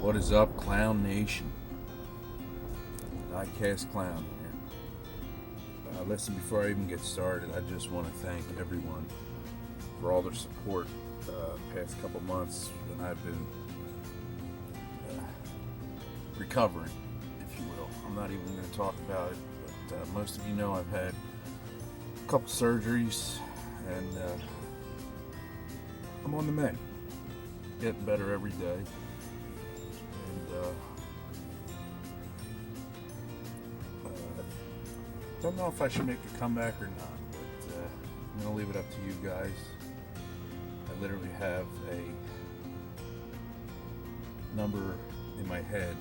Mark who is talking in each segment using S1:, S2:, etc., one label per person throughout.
S1: What is up, Clown Nation? Diecast Clown here. Listen, before I even get started, I just want to thank everyone for all their support past couple months when I've been recovering, if you will. I'm not even going to talk about it, but most of you know I've had a couple surgeries, and I'm on the mend. Getting better every day. Don't know if I should make a comeback or not, but I'm going to leave it up to you guys. I literally have a number in my head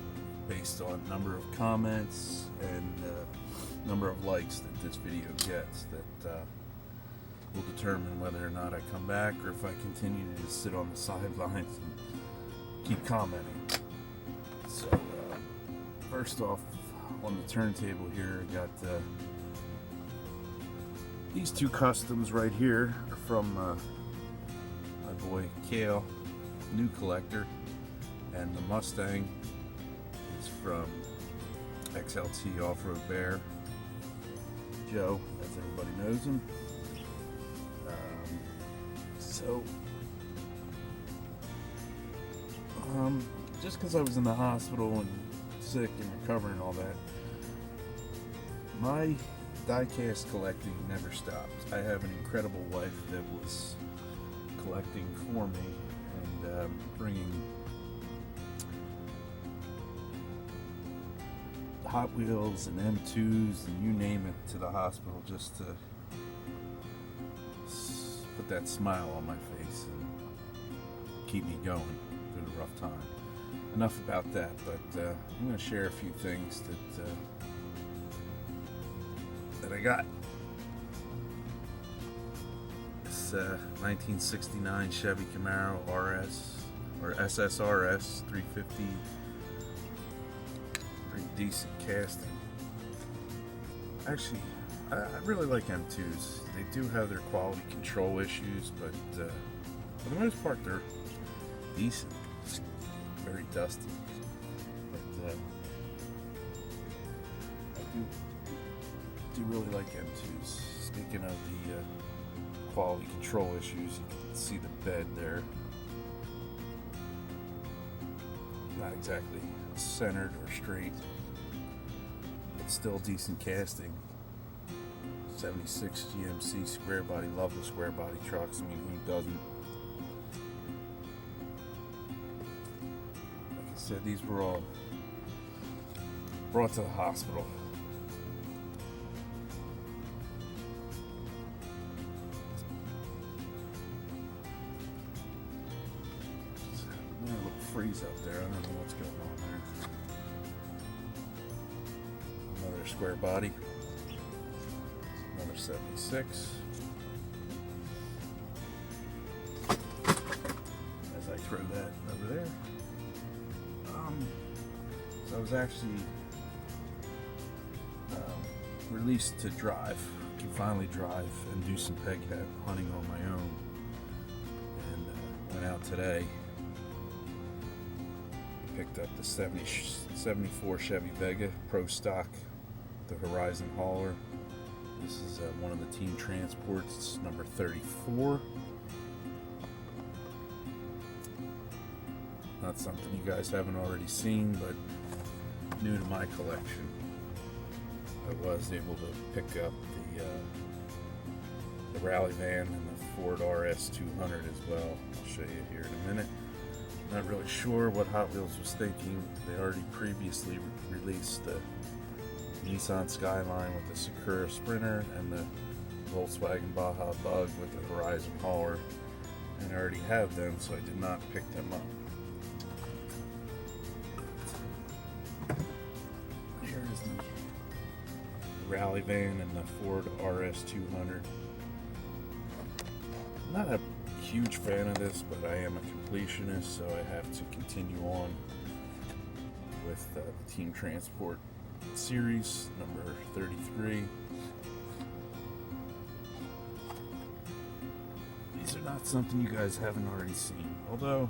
S1: based on number of comments and number of likes that this video gets that will determine whether or not I come back or if I continue to just sit on the sidelines and keep commenting. So, first off, on the turntable here, I got these two customs right here are from my boy Kale, new collector, and the Mustang is from XLT Off-Road Bear, Joe, as everybody knows him. Just because I was in the hospital and sick and recovering and all that, my diecast collecting never stopped. I have an incredible wife that was collecting for me and bringing Hot Wheels and M2s and you name it to the hospital just to put that smile on my face and keep me going through the rough time. Enough about that, but I'm going to share a few things that I got. This 1969 Chevy Camaro RS or SSRS 350, pretty decent casting. Actually, I really like M2s. They do have their quality control issues, but for the most part, they're decent. Very dusty, but I do really like M2s. Speaking of the quality control issues, you can see the bed there. Not exactly centered or straight, but still decent casting. 76 GMC square body. Love the square body trucks. I mean, who doesn't? Said these were all brought to the hospital. It's a little freeze up there. I don't know what's going on there. Another square body. Another 76. As I throw that over there. So I was actually released to drive. I can finally drive and do some peg hunting on my own. And went out today. Picked up the 74 Chevy Vega Pro Stock, the Horizon hauler. This is one of the team transports. It's number 34. Not something you guys haven't already seen, but new to my collection. I was able to pick up the rally van and the Ford RS 200 as well. I'll show you here in a minute. Not really sure what Hot Wheels was thinking. They already previously released the Nissan Skyline with the Sakura Sprinter and the Volkswagen Baja Bug with the Horizon hauler, and I already have them, so I did not pick them up. Rally van and the Ford RS 200. I'm not a huge fan of this, but I am a completionist, so I have to continue on with the Team Transport series number 33. These are not something you guys haven't already seen, although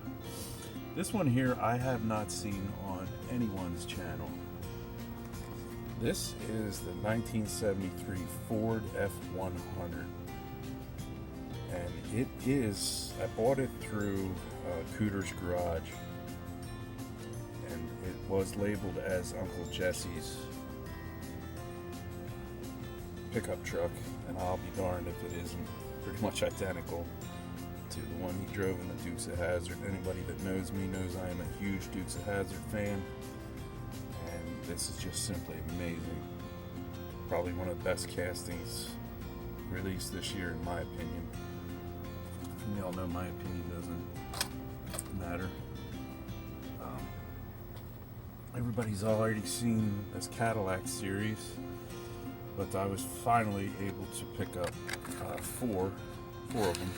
S1: This one here I have not seen on anyone's channel. This is the 1973 Ford F100. And it is, I bought it through Cooter's Garage. And it was labeled as Uncle Jesse's pickup truck. And I'll be darned if it isn't pretty much identical to the one he drove in the Dukes of Hazzard. Anybody that knows me knows I am a huge Dukes of Hazzard fan. And this is just simply amazing. Probably one of the best castings released this year in my opinion. You all know my opinion doesn't matter. Everybody's already seen this Cadillac series, but I was finally able to pick up four of them.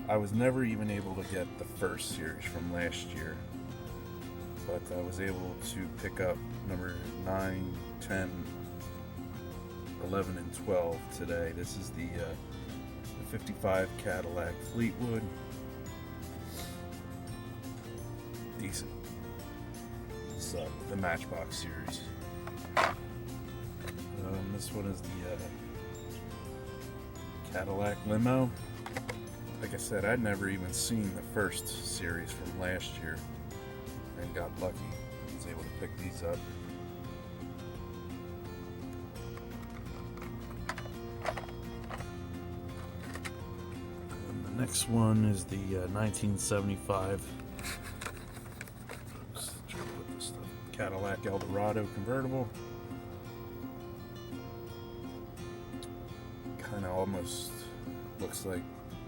S1: I was never even able to get the first series from last year, but I was able to pick up number 9, 10, 11, and 12 today. This is the 55 Cadillac Fleetwood. Decent. This is the Matchbox series. This one is the Cadillac Limo. Like I said, I'd never even seen the first series from last year and got lucky. I was able to pick these up. Next one is the 1975 Cadillac Eldorado convertible. Kind of almost looks like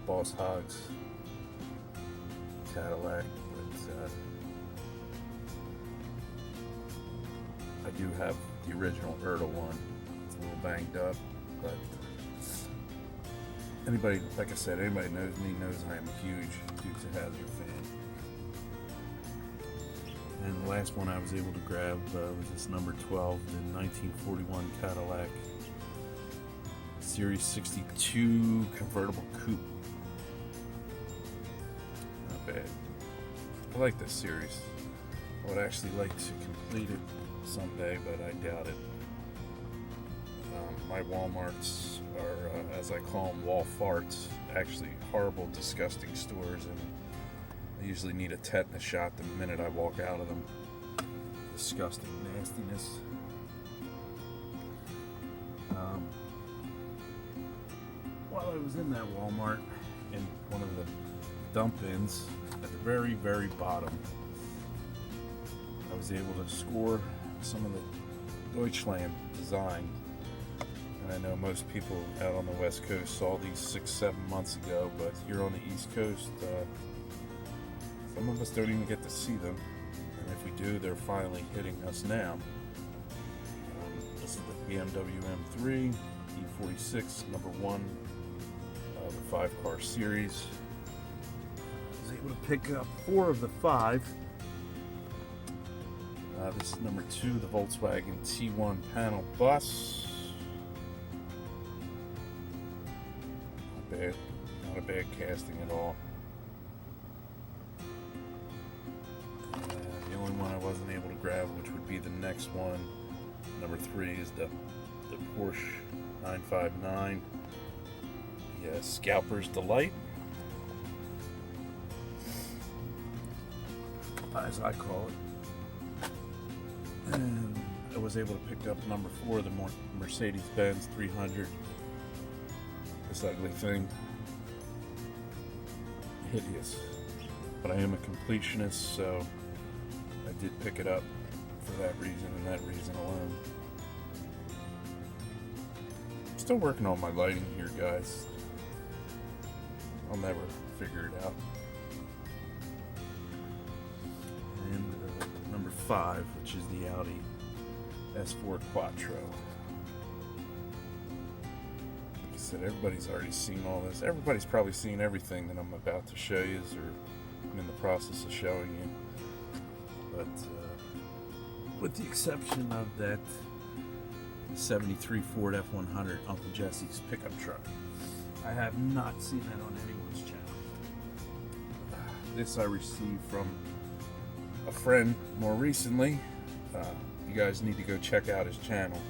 S1: Boss Hogg's Cadillac, but I do have the original Ertl one. It's a little banged up, but anybody, like I said, anybody knows me knows I am a huge Dukes of Hazzard fan. And the last one I was able to grab was this number 12, the 1941 Cadillac Series 62 convertible coupe. Not bad. I like this series. I would actually like to complete it someday, but I doubt it. My Walmarts are, as I call them, wall farts. Actually horrible, disgusting stores, and I usually need a tetanus shot the minute I walk out of them. Disgusting nastiness. While I was in that Walmart, in one of the dump bins at the very, very bottom, I was able to score some of the Deutschland design. And I know most people out on the West Coast saw these 6-7 months ago, but here on the East Coast, some of us don't even get to see them. And if we do, they're finally hitting us now. This is the BMW M3 E46 number 1 of the 5-car series. I was able to pick up 4 of the 5. This is number 2, the Volkswagen T1 panel bus. Not a bad casting at all. The only one I wasn't able to grab, which would be the next one, number 3, is the Porsche 959, the Scalper's Delight, as I call it. And I was able to pick up number 4, the Mercedes-Benz 300. This ugly thing. Hideous. But I am a completionist, so I did pick it up for that reason and that reason alone. I'm still working on my lighting here, guys. I'll never figure it out. And number 5, which is the Audi S4 Quattro. Everybody's already seen all this. Everybody's probably seen everything that I'm about to show you, or I'm in the process of showing you. But with the exception of that 73 Ford F100 Uncle Jesse's pickup truck, I have not seen that on anyone's channel. This I received from friend more recently. You guys need to go check out his channel.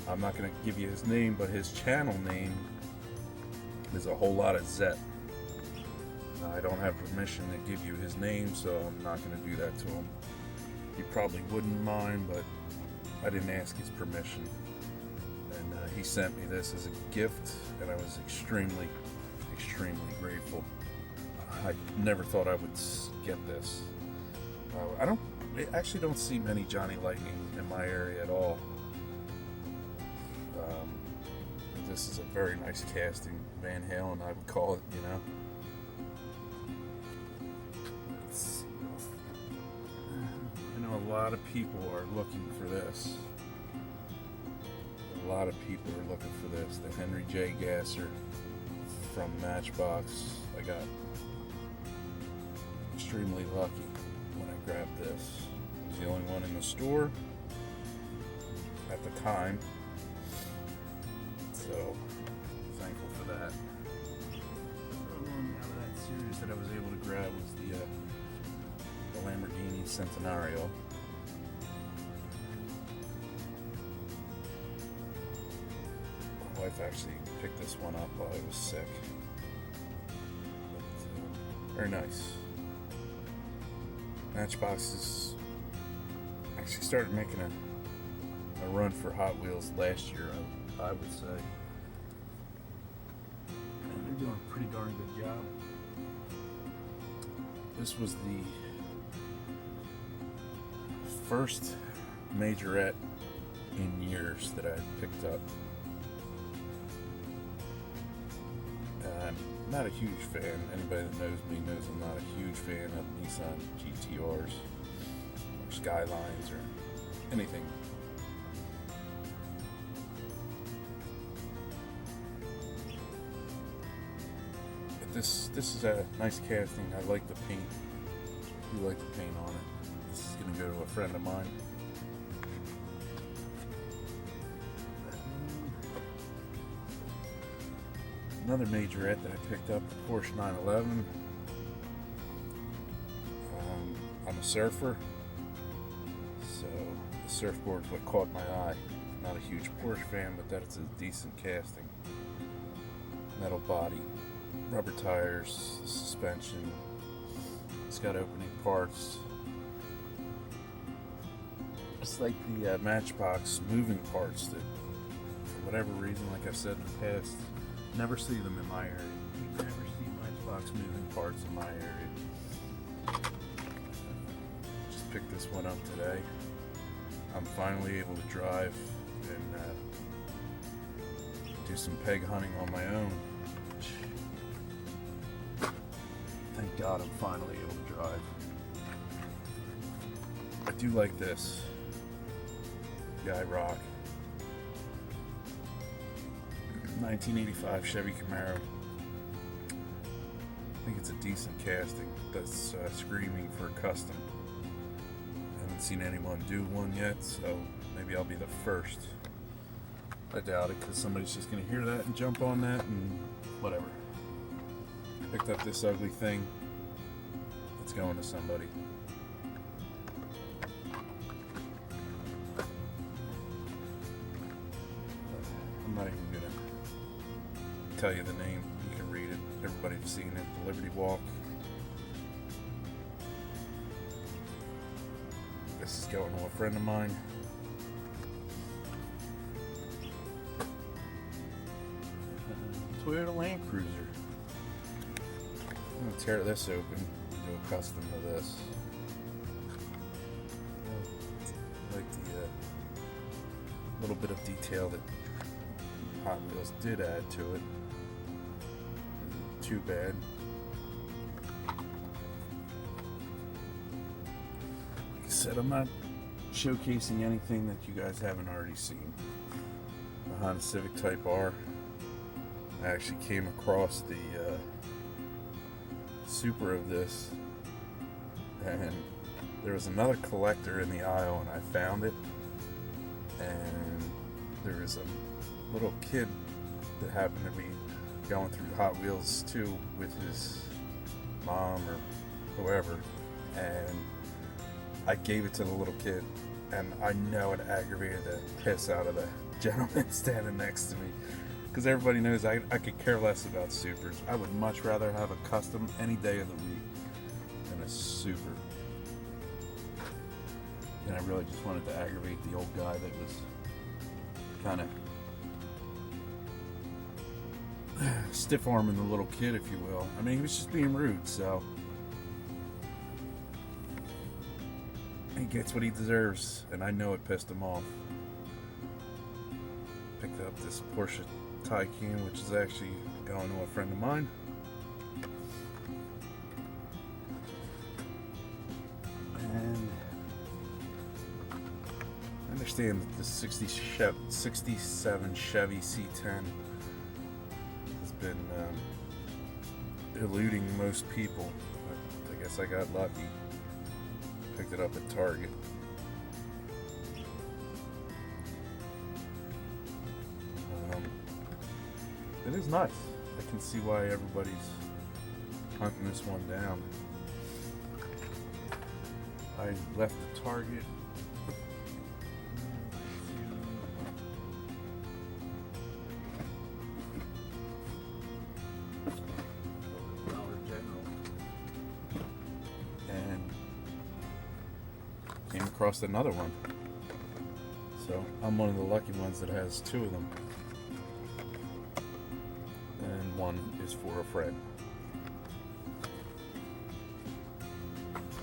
S1: I'm not going to give you his name, but his channel name is a whole lot of Zet. I don't have permission to give you his name, so I'm not going to do that to him. He probably wouldn't mind, but I didn't ask his permission. And he sent me this as a gift, and I was extremely, extremely grateful. I never thought I would get this. I actually don't see many Johnny Lightning in my area at all. This is a very nice casting, Van Halen, I would call it, you know. I know a lot of people are looking for this. A lot of people are looking for this. The Henry J. Gasser from Matchbox. I got extremely lucky when I grabbed this. It was the only one in the store at the time. So, thankful for that. The one out of that series that I was able to grab was the Lamborghini Centenario. My wife actually picked this one up while I was sick. But, very nice. Matchboxes actually started making a run for Hot Wheels last year, I would say. And they're doing a pretty darn good job. This was the first majorette in years that I picked up. I'm not a huge fan. Anybody that knows me knows I'm not a huge fan of Nissan GTRs or Skylines or anything. But this is a nice casting. I like the paint. I do like the paint on it. This is going to go to a friend of mine. Another majorette that I picked up, the Porsche 911. I'm a surfer, so the surfboard's what caught my eye. Not a huge Porsche fan, but that's a decent casting. Metal body, rubber tires, suspension. It's got opening parts. It's like the Matchbox moving parts that, for whatever reason, like I've said in the past, never see them in my area. You never see Matchbox moving parts in my area. Just picked this one up today. I'm finally able to drive and do some peg hunting on my own. Thank God I'm finally able to drive. I do like this. Guy Rock. 1985 Chevy Camaro. I think it's a decent casting. That's screaming for a custom. I haven't seen anyone do one yet, so maybe I'll be the first. I doubt it, because somebody's just going to hear that and jump on that and whatever. Picked up this ugly thing. It's going to somebody. I'm not even going to tell you the name. You can read it. Everybody's seen it. The Liberty Walk. This is going to a friend of mine. Toyota Land Cruiser. I'm going to tear this open and do a custom to this. I like the little bit of detail that Hot Wheels did add to it. Isn't too bad. Like I said, I'm not showcasing anything that you guys haven't already seen. The Honda Civic Type R. I actually came across the Super of this, and there was another collector in the aisle, and I found it, and there was a little kid that happened to be going through Hot Wheels too with his mom or whoever, and I gave it to the little kid, and I know it aggravated the piss out of the gentleman standing next to me, because everybody knows I could care less about supers. I would much rather have a custom any day of the week than a super. And I really just wanted to aggravate the old guy that was kind of stiff-arming the little kid, if you will. I mean, he was just being rude, so he gets what he deserves, and I know it pissed him off. Picked up this Porsche Taycan, which is actually going to a friend of mine. And I understand that the 67 Chevy C10 has been eluding most people, but I guess I got lucky. Picked it up at Target. It is nice. I can see why everybody's hunting this one down. I left the Target. Dollar General. And came across another one. So I'm one of the lucky ones that has two of them. And one is for a friend.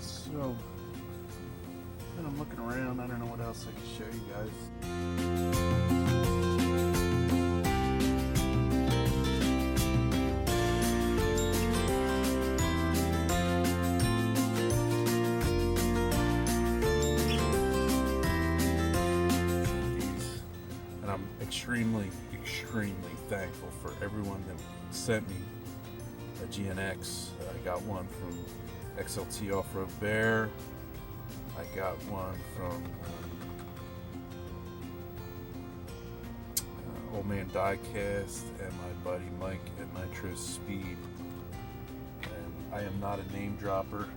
S1: So, and I'm looking around, I don't know what else I can show you guys. And I'm extremely thankful for everyone that sent me a GNX. I got one from XLT Off-Road Bear. I got one from Old Man Diecast and my buddy Mike at Nitro Speed. And I am not a name dropper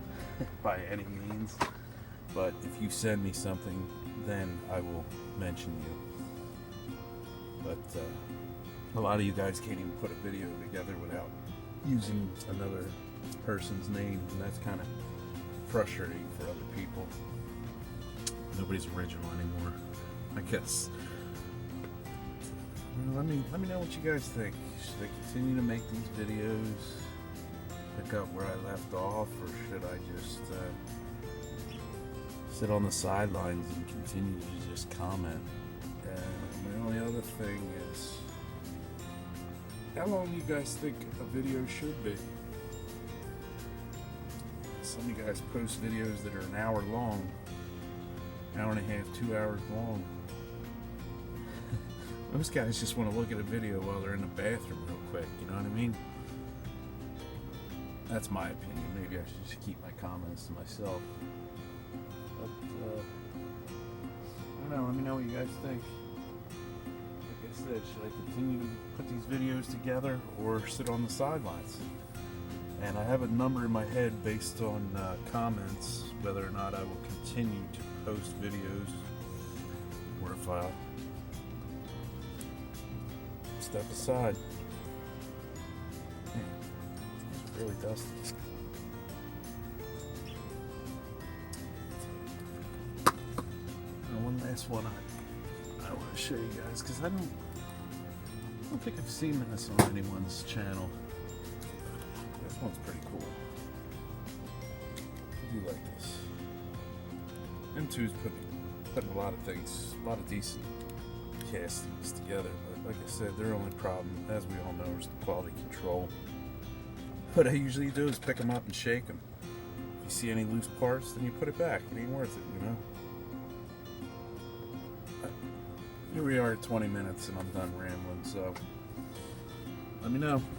S1: by any means, but if you send me something, then I will mention you. But a lot of you guys can't even put a video together without using another person's name, and that's kind of frustrating for other people. Nobody's original anymore, I guess. Let me know what you guys think. Should I continue to make these videos, pick up where I left off, or should I just sit on the sidelines and continue to just comment? And my only other thing is, how long do you guys think a video should be? Some of you guys post videos that are an hour long, hour and a half, 2 hours long. Most guys just want to look at a video while they're in the bathroom real quick, you know what I mean? That's my opinion. Maybe I should just keep my comments to myself. But, I don't know, let me know what you guys think. Like I said, should I continue to put these videos together or sit on the sidelines? And I have a number in my head based on comments, whether or not I will continue to post videos, or if I'll step aside. Man, it's really dusty. And one last one I want to show you guys, because I don't think I've seen this on anyone's channel. This one's pretty cool. I do like this. M2's putting a lot of things, a lot of decent castings together, but like I said, their only problem, as we all know, is the quality control. What I usually do is pick them up and shake them. If you see any loose parts, then you put it back. It ain't worth it, you know? Here we are at 20 minutes and I'm done rambling, so let me know.